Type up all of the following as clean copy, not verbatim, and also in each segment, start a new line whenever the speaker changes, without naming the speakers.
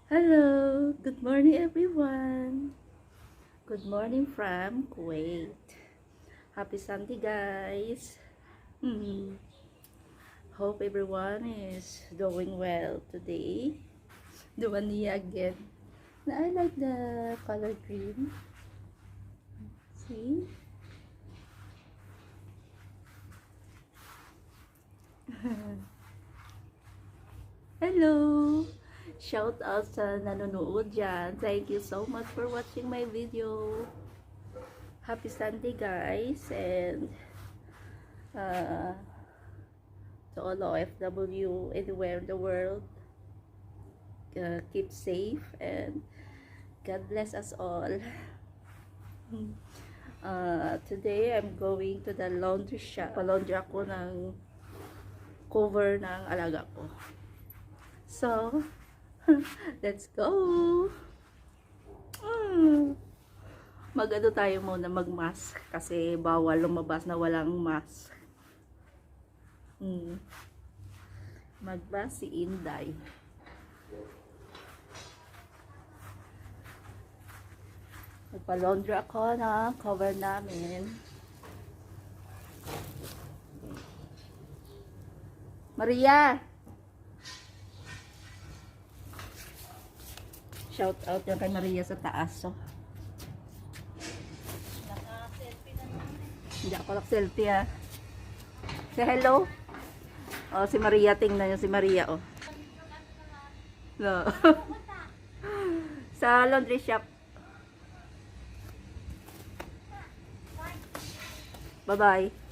Hello, good morning everyone. Good morning from Kuwait. Happy Sunday guys. Hope everyone is doing well today. The one niya again. I like the color green. See? Hello! Shout out sa nanonood dyan. Thank you so much for watching my video. Happy Sunday guys, and to all OFW anywhere in the world, keep safe and God bless us all. Today I'm going to the laundry shop. Laundry ako ng cover ng alaga ko. So, let's go! Mag-ano tayo muna, mag-mask kasi bawal lumabas na walang mask. Mag-mask si Inday. Magpa-laundry ako na cover namin. Maria! Shout out yan kay Maria sa taas. So. Hindi ako nag-selfie ha. Say hello. Oh, si Maria, tingnan niyo si Maria oh. No. Sa laundry shop. Bye-bye.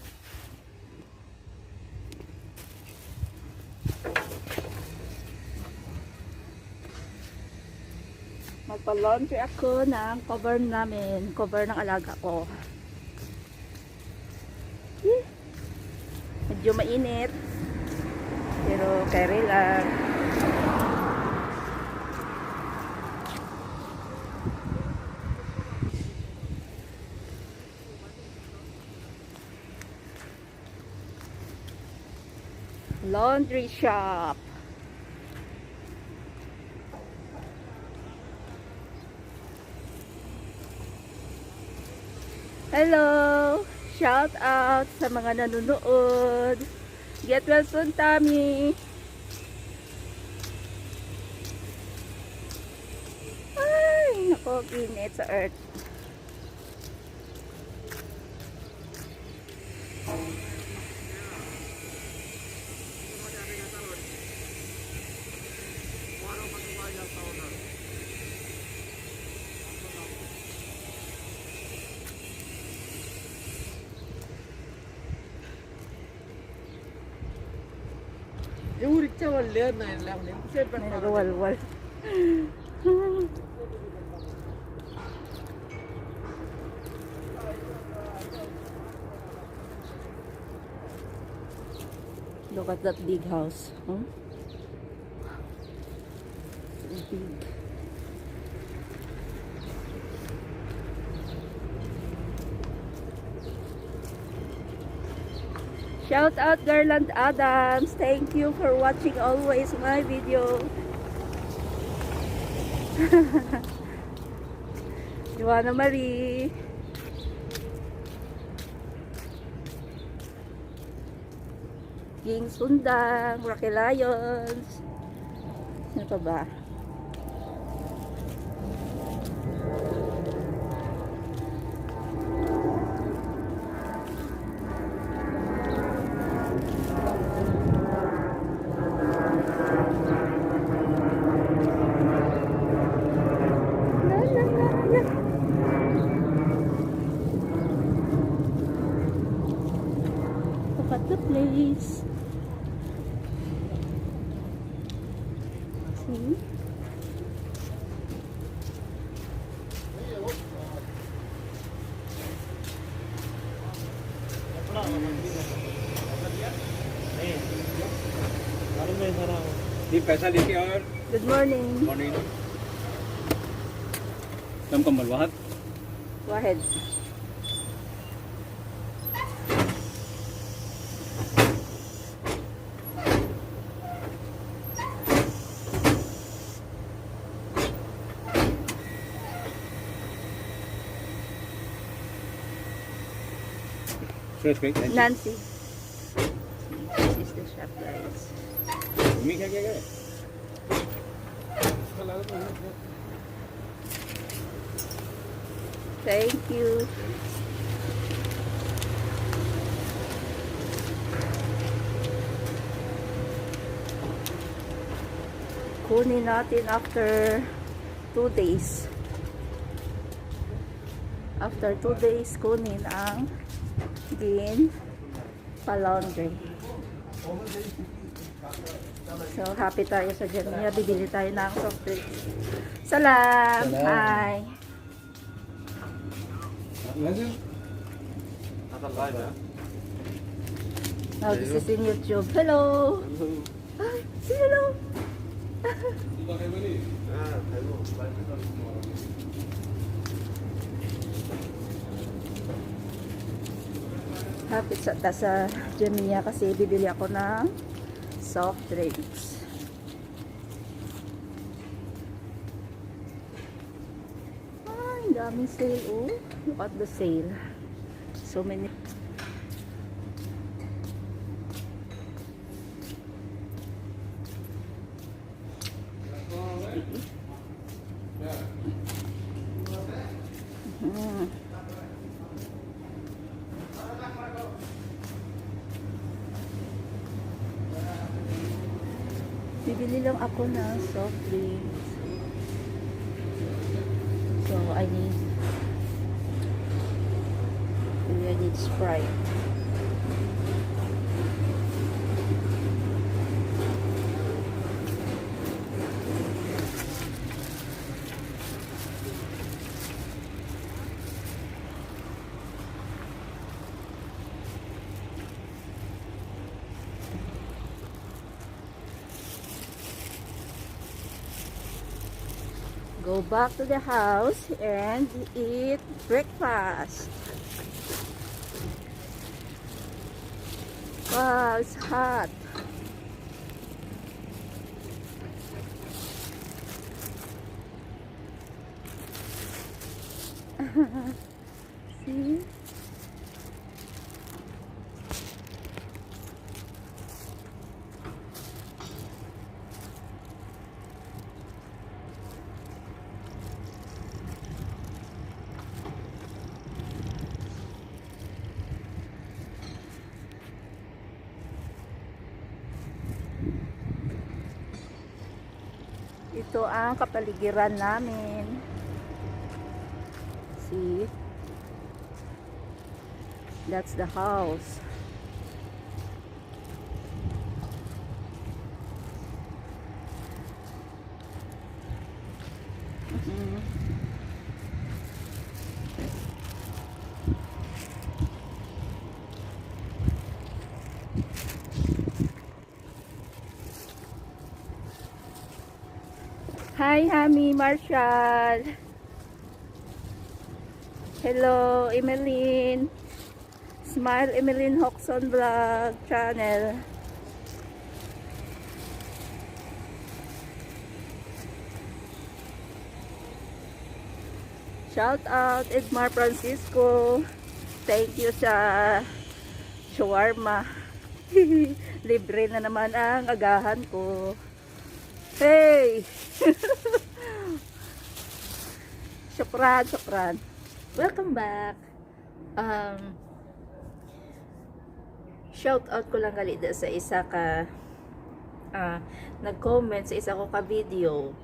Magpa-laundry ako ng cover namin, cover ng alaga ko. Medyo mainit, pero carry lang. Laundry shop. Hello! Shout out sa mga nanonood. Get well soon, Tommy. Ay, nako, init sa earth.
Eureka wallet na lang din. Siyempre
May nagawalwal. Look at that big house. Huh? So big. Shout out Garland Adams. Thank you for watching always my video. Joanna Marie. King Sundang, Rocky Lions. Sino pa ba? Look at the place. See?
ये पैसा लेके और
Good morning.
Morning कम कम्बल वाहद
Wahed.
Fresh cake, Nancy.
Nancy. This is the shop, guys.
Umi, kaya.
Thank you. Kunin natin after 2 days. After 2 days, kunin ang din pa-laundry. So, happy tayo sa Jamia. Bibili tayo ng soft drinks. Salam!
Salam.
Hi! Now, this is in YouTube. Hello! Ay, hello! Hapit sa Jamia kasi bibili ako ng soft drinks. Ay, daming sale, oh. Look at the sale. So many. Hmm. Bibili lang ako ng soft drinks. So, I need Sprite. Go back to the house and eat breakfast. Wow, it's hot. See? Ito ang kapaligiran namin. See? That's the house. Hi, Hami, Marshall. Hello, Emeline. Smile Emeline Hoxon Vlog channel. Shout out Edmar Francisco. Thank you sa shawarma. Libre na naman ang agahan ko. Hey! Shukran. Welcome back. Shout out ko lang gali sa isa ka nag-comment sa isa ko ka video.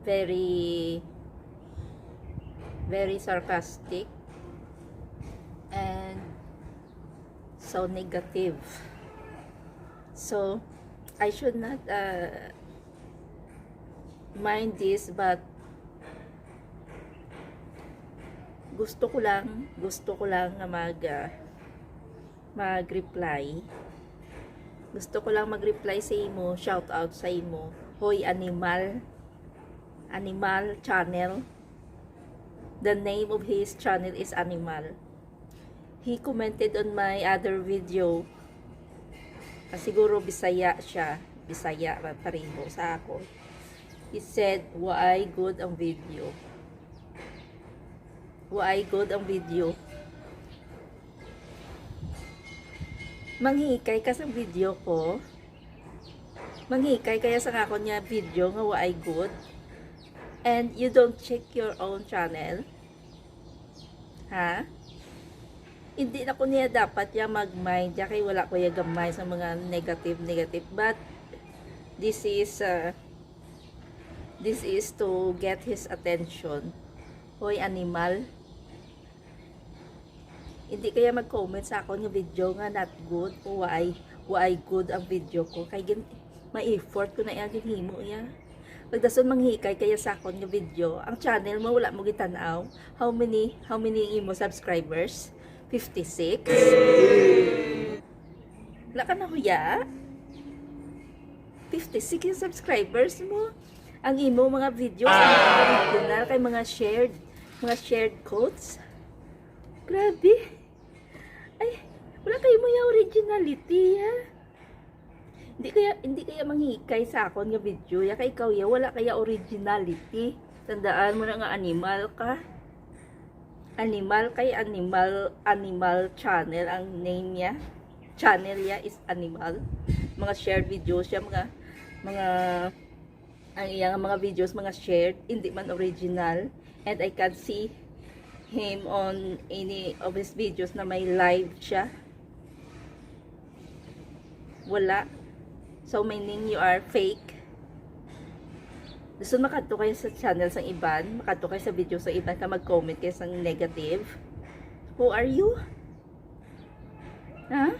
Very sarcastic and so negative. So I should not mind this, but gusto ko lang na mag-reply. Gusto ko lang mag-reply sa imo, shout out sa imo. Hoy animal channel. The name of his channel is Animal. He commented on my other video. Siguro Bisaya siya. Bisaya pareho sa ako. He said, "Why good ang video." Why good ang video. Manghikay ka sa video ko. Manghikay kaya sa ako niya video nga wa ay good. And you don't check your own channel. Ha? Hindi na ko niya dapat ya mag-mind. Ya kay wala ko ya gamay sa mga negative. But this is to get his attention. Hoy animal. Hindi kaya mag-comment sa ako ng video nga not good o why good ang video ko. Kaya ma-effort ko na yung himo ya. Pagdason manghikay kaya sa akon nga video, ang channel mo wala mo gitanaw. How many imo subscribers? 56. Wala ka na huya? 56 yung subscribers mo. Ang imo mga videos ang original kay mga shared quotes. Grabe. Ay, wala kayo mo yung originality ha. Hindi kaya manghikay sa akon nga video ya kay ikaw ya wala kaya originality. Tandaan mo na nga animal ka. Animal channel ang name niya. Channel niya is animal. Mga shared videos siya ang iyang mga videos mga shared hindi man original, and I can see him on any of his videos na may live siya. Wala. So, meaning you are fake. Gusto makadto kayo sa channel sa iban, makadto kayo sa video sa iban, ka mag-comment kayo sa negative. Who are you? Ha?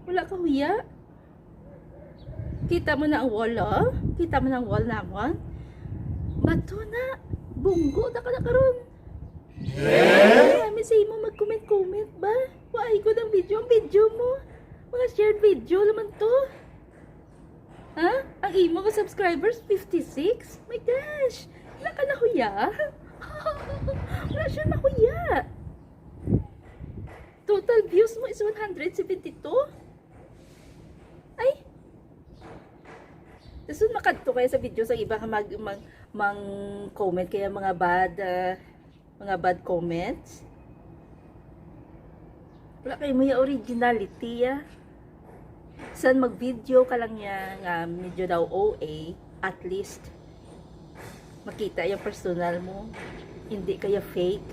Wala ka huya? Kita mo na ang wall, oh? Kita mo na ang wall naman? Bato na. Bunggo na ka na karon. Kami sa imo mag-comment ba? Why ko ng video? Ang video mo. Mga shared video naman to. Ha? Ang imo ko subscribers, 56? My gosh! Wala ka na huya? Wala siya na huya. Total views mo is 172? Ay! Tapos makadto kayo sa video sa iba ka mang-comment kaya mga bad comments. Wala kayo mo yung originality ya. San mag-video ka lang niya nga medyo daw OA, at least makita yung personal mo. Hindi kaya fake.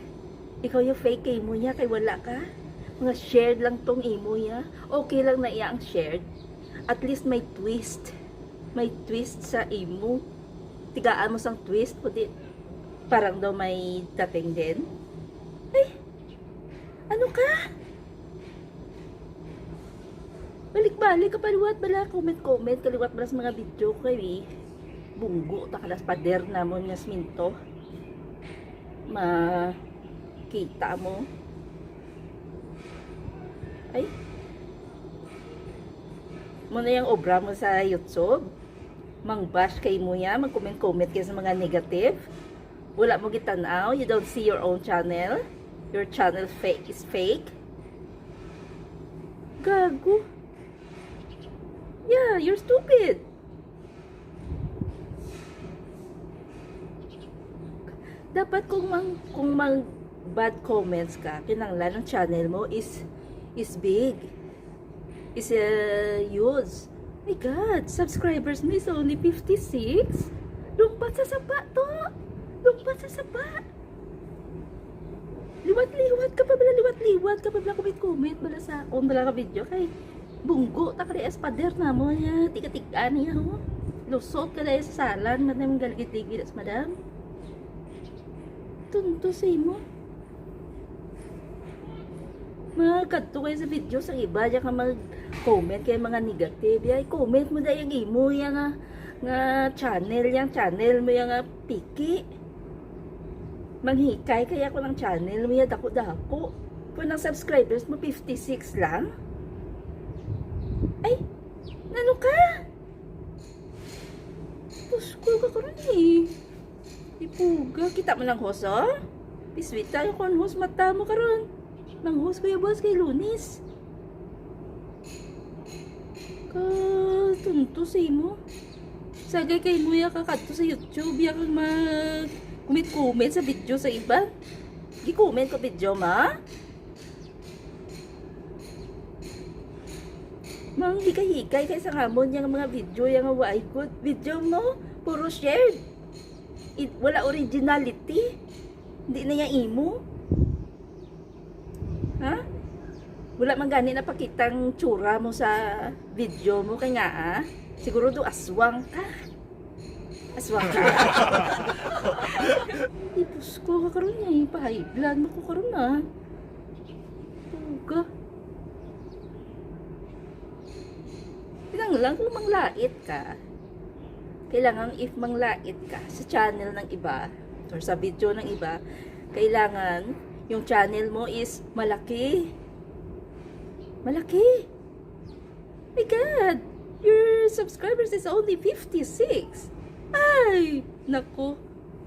Ikaw yung fake kay mo niya kay wala ka. Mga shared lang tong imo ya. Okay lang na iya ang shared. At least may twist. May twist sa imo. Tigaan mo sang twist kundi parang daw may dating din. Ay! Ano ka? Balik-balik ka paliwat bala, comment, kaliwat bala sa mga video ko eh. Bunggo, takalas pader na mo nga sminto. Makita mo. Ay. Muna yung obra mo sa YouTube. Mang-bash kay mo ya, mag-comment kayo sa mga negative. Wala mo gitanaw, you don't see your own channel. Your channel is fake. Gago. Yeah, you're stupid. Dapat kung bad comments ka, kinanglan ng channel mo is big. Is huge. My God, subscribers mo is only 56? Lumpat sa sapa to. Lumpat sa sapa. Liwat-liwat ka pa bala, comment bala sa akong bala ka video kay bunggo ta kaya espader na mo niya, tika-tika niya ho. Lusot ka dahil sa salan, madam galigid-ligid as madam. Tunto sa imo. Magkadto kayo sa video sa iba, diya ka mag-comment kay mga negative. Ay, comment mo dahil yung imo yan nga channel mo yung piki. Manghikay kaya ko ng channel mo yan, dako-dako. Kung ang subscribers mo 56 lang. Ay, ano ka? Pusko ka karon eh. Ipuga, kita mo lang host, oh? Biswit tayo kung host mata mo karon. Nang host ko yung boss kay Lunis. Katunto sa imo. Sagay kay mo ya kakadto sa YouTube, ya kang mag-comment sa video sa iba. Gi-comment ko video ma? Mang higay-higay kaysa ngamon yung mga video, yung why good video mo, puro shared. Wala originality. Hindi na yung imo. Ha? Wala man gani na pakitang tsura mo sa video mo, kaya nga siguro do aswang ka. Aswang ka. Ipus ko kakaroon niya, pahiblan mo ko karoon na. Tuga. Lang kung manglait ka, kailangan if manglait ka sa channel ng iba or sa video ng iba, kailangan yung channel mo is malaki. Malaki. My God, your subscribers is only 56. Ay, naku,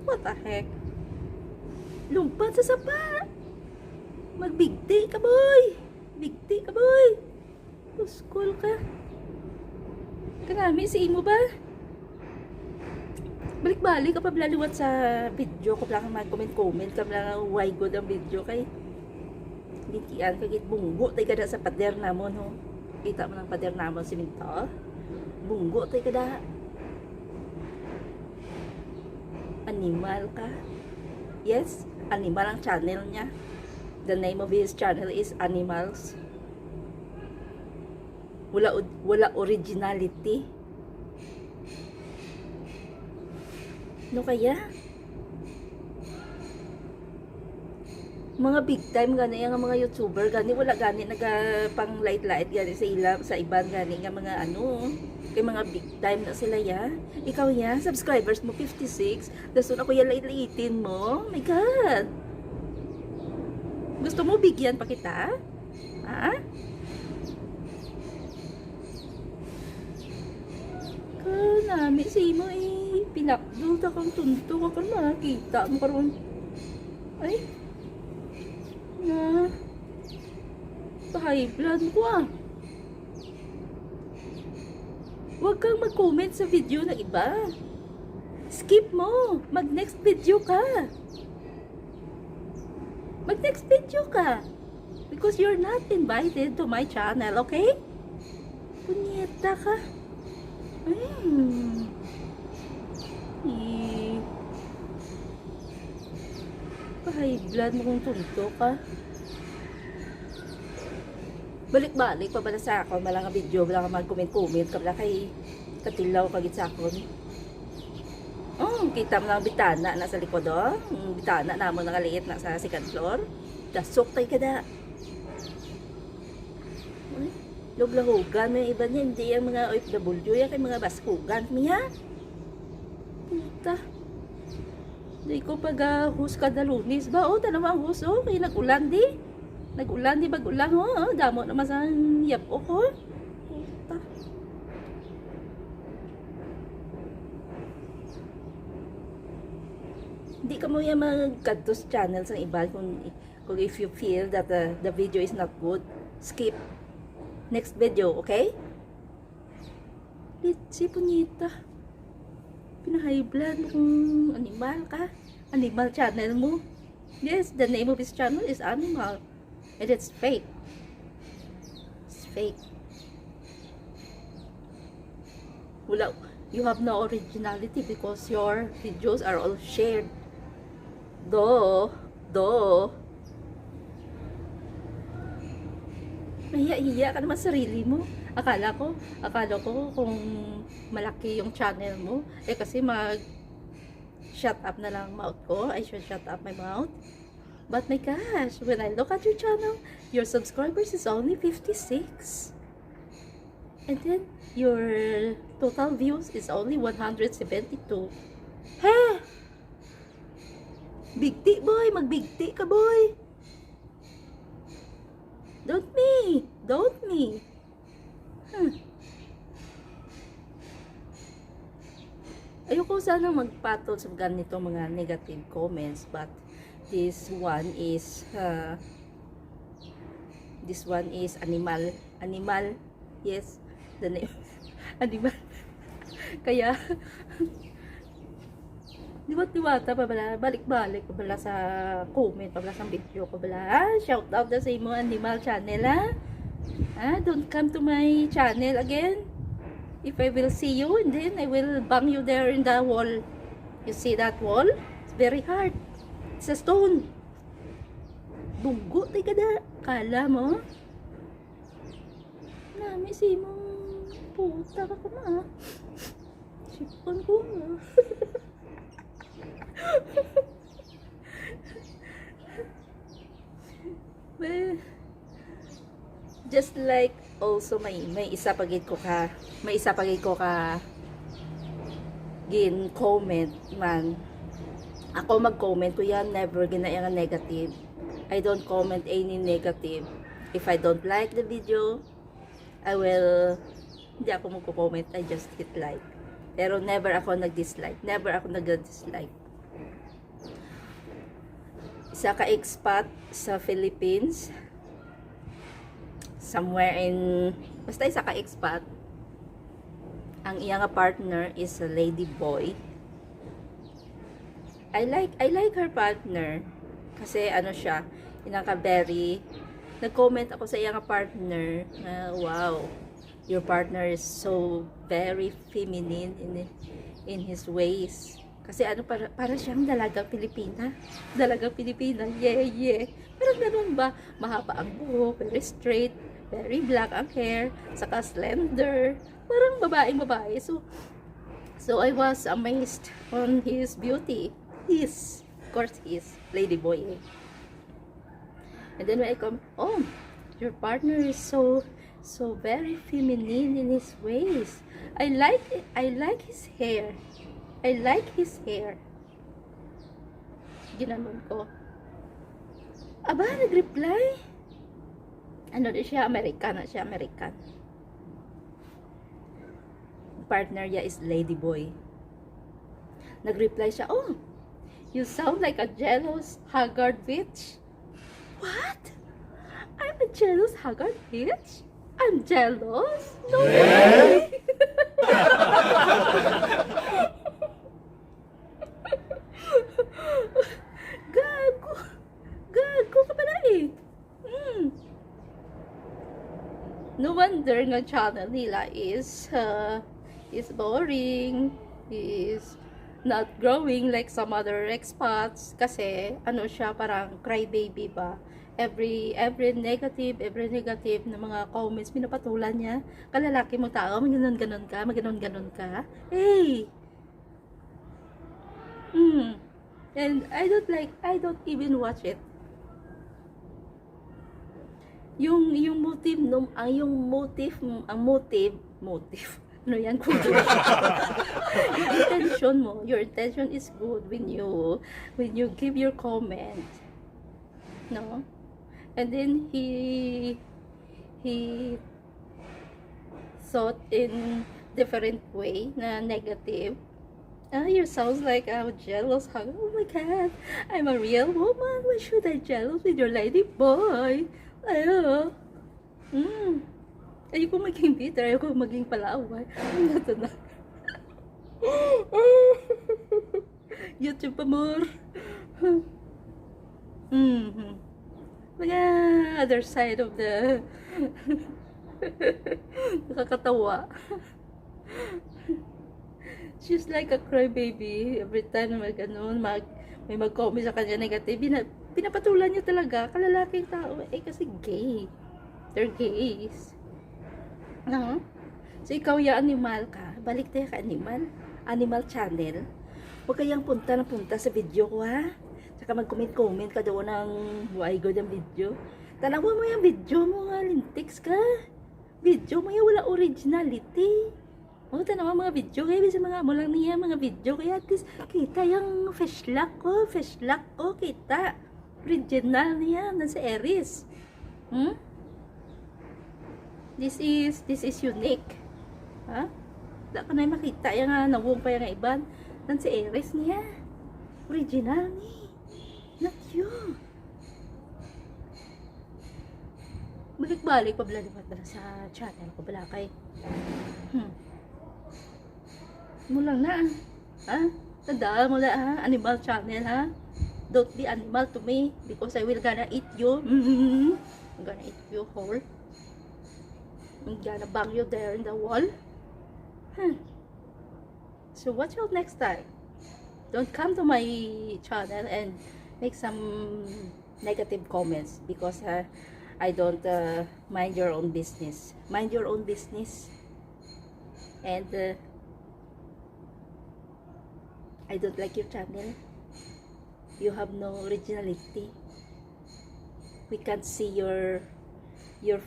what the heck. Lumpat sa sapa. Magbigti ka, boy. Bigti ka, boy. Puskol ka. Kanami, si imo ba? Balik-balik ka pa blaliwat sa video ko lang mag-comment-comment ka lang why good ang video kay likian kagit bunggo tay kada sa pader namon ho. Kita mo ng pader namon si Minto. Bunggo tay kada. Animal ka. Yes, animal ang channel niya. The name of his channel is Animals. Wala originality. No kaya? Mga big time gani ang mga YouTuber gani wala gani naga pang light gani sa sa iban gani nga mga ano kay mga big time na sila ya. Ikaw ya, subscribers mo 56. Dason ako ya light-lightin mo. My God. Gusto mo bigyan pa kita? Ha? Kanami si mo pinakdo ta kang tunto ka kan makita mo karon. Ay. Na. High blood ko Huwag kang mag-comment sa video ng iba. Skip mo. Mag-next video ka. Mag-next video ka. Because you're not invited to my channel, okay? Punyeta ka. High blood mo kung tunto ka. Balik-balik pa ba na sa akon, malang nga video, malang nga mag-comment-comment, kabla kay katilaw kagit sa akon. Kita mo lang bitana na sa likod, bitana na mo nakaliit na sa second floor. Dasok tayo kada. Luglahugan mo yung iba niya, hindi yung mga OFW, yung kay mga baskugan. Miya? Puta. Hindi ko pag-hus kada lunis ba? Tanawang hus, kaya nag-ulan di. Nag-ulan di bag-ulan, damo naman sa yap ko. Puta. Hindi ka mo yung mag-kadtos channel sa iba kung if you feel that the video is not good, skip. Next video, okay? Litsi, punyita. Pinahay blood mo kung animal ka. Animal channel mo. Yes, the name of his channel is Animal. And it's fake. It's fake. You have no originality because your videos are all shared. Do. Mahiya-hiya ka naman sarili mo. Akala ko kung malaki yung channel mo, kasi shut up na lang mouth ko. I should shut up my mouth. But my gosh, when I look at your channel, your subscribers is only 56. And then, your total views is only 172. Ha! Bigti boy, magbigti ka boy. Don't me. Ayoko sana magpatol sa ganito mga negative comments, but this one is animal. Yes, the name animal. Kaya diwata pa bala, balik-balik pa bala sa comment, pa bala sa video pa bala. Shout out na sa imo Animal channel, ha? Don't come to my channel again. If I will see you, and then I will bang you there in the wall. You see that wall? It's very hard. It's a stone. Dugo, tika da. Kala mo? Nami si mong puta ka na. Sipon ko na. Well, just like also may isa pagid ko ka gin comment man. Ako mag-comment ko yan, never ginaya nga negative. I don't comment any negative. If I don't like the video, hindi ako magko-comment, I just hit like. Pero never ako nag-dislike. Never ako nag-dislike. Isa ka expat sa Philippines. Somewhere basta isa ka expat. Ang iyang partner is a lady boy. I like her partner. Kasi ano siya, nag-comment ako sa iyang partner na wow, your partner is so very feminine in his ways. Kasi ano, para siyang dalagang Pilipina. Dalagang Pilipina, yeah. Parang ganun ba? Mahaba ang buhok, very straight, very black ang hair, saka slender. Parang babae. So I was amazed on his beauty. Of course, he's lady boy. And then when I come, oh, your partner is so very feminine in his ways. I like his hair. I like his hair. Ginanon ko. Aba, nag-reply. Ano din siya, American. Partner niya is lady boy. Nag-reply siya, oh, you sound like a jealous, haggard bitch. What? I'm a jealous, haggard bitch? I'm jealous? No way! Gago ka pala eh. No wonder nga channel nila is boring, is not growing like some other expats. Kasi ano siya, parang crybaby ba. Every negative na mga comments pinapatulan niya. Kalalaki mo tao, maganon ka. Hey. And I don't even watch it. Yung motive ano yan, your intention is good when you give your comment, no? And then he thought in different way na negative. You sounds like I'm jealous. Oh my god, I'm a real woman. Why should I jealous with your lady boy? Ayoko maging bitter. Ayoko maging palaway. Ito na. YouTube amor. Mga other side of the nakakatawa. She's like a crybaby. Every time may mag-comment sa kanya negative, pinapatulan niya talaga. Kalalaking tao. Kasi gay. They're gays. No? So, ikaw animal ka. Balik tayo ka animal channel. Huwag kayang punta sa video ko, ha? Saka mag-comment ka doon ng why good ang video. Tanawa mo yung video mo, ha? Lintics ka. Video mo yung wala originality. Tanawa mga video. Kaya bisa mga mo lang niya mga video. Kaya at least kita yung flashlock ko. Kita. Original niya. Nasa Aries. This is unique. Ha? Wala ka na makita. Yung nawong pa yung iban. Nasa Aries niya. Original ni. Not you. Balik-balik pa bala sa channel ko. Balakay. Mo lang na. Ha? Tandaan mo na, ha? Animal channel, ha? Don't be animal to me because I will gonna eat you. I'm gonna eat you whole. I'm gonna bang you there in the wall. Hmm. So watch out next time. Don't come to my channel and make some negative comments because I don't mind your own business. Mind your own business. And I don't like your channel. You have no originality. We can't see your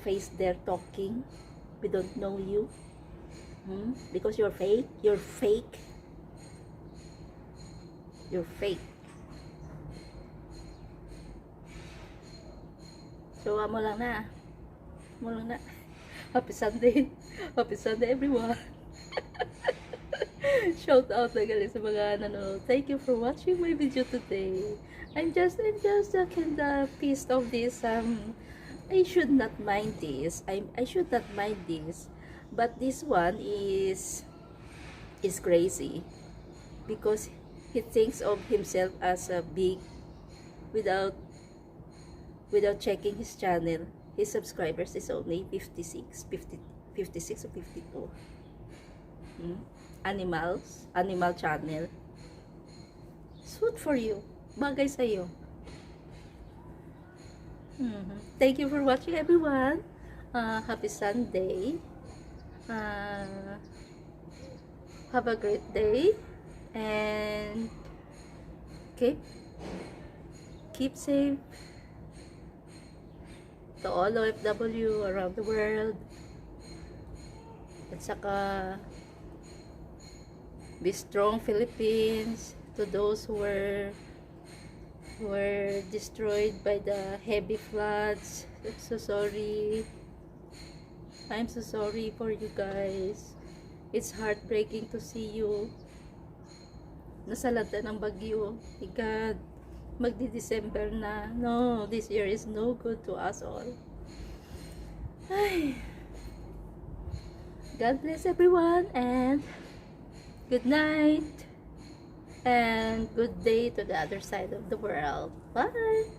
face there talking. We don't know you. Because you're fake. You're fake. You're fake. So, mo lang na. Mo lang na. Happy Sunday. Happy Sunday, everyone. Shout out na galing sa mga nanonood. Thank you for watching my video today. I'm just kind of pissed of this. I should not mind this. I should not mind this. But this one is crazy because he thinks of himself as a big without checking his channel. His subscribers is only 56 or 52. Animal channel. Suit for you. Bagay sa'yo. Thank you for watching, everyone. Happy Sunday. Have a great day. And keep safe. To all OFW around the world. At saka be strong, Philippines. To those who were destroyed by the heavy floods. I'm so sorry. I'm so sorry for you guys. It's heartbreaking to see you nasalanta ng bagyo. My God, magdi-December na. No, this year is no good to us all. Ay. God bless everyone and good night and good day to the other side of the world. Bye.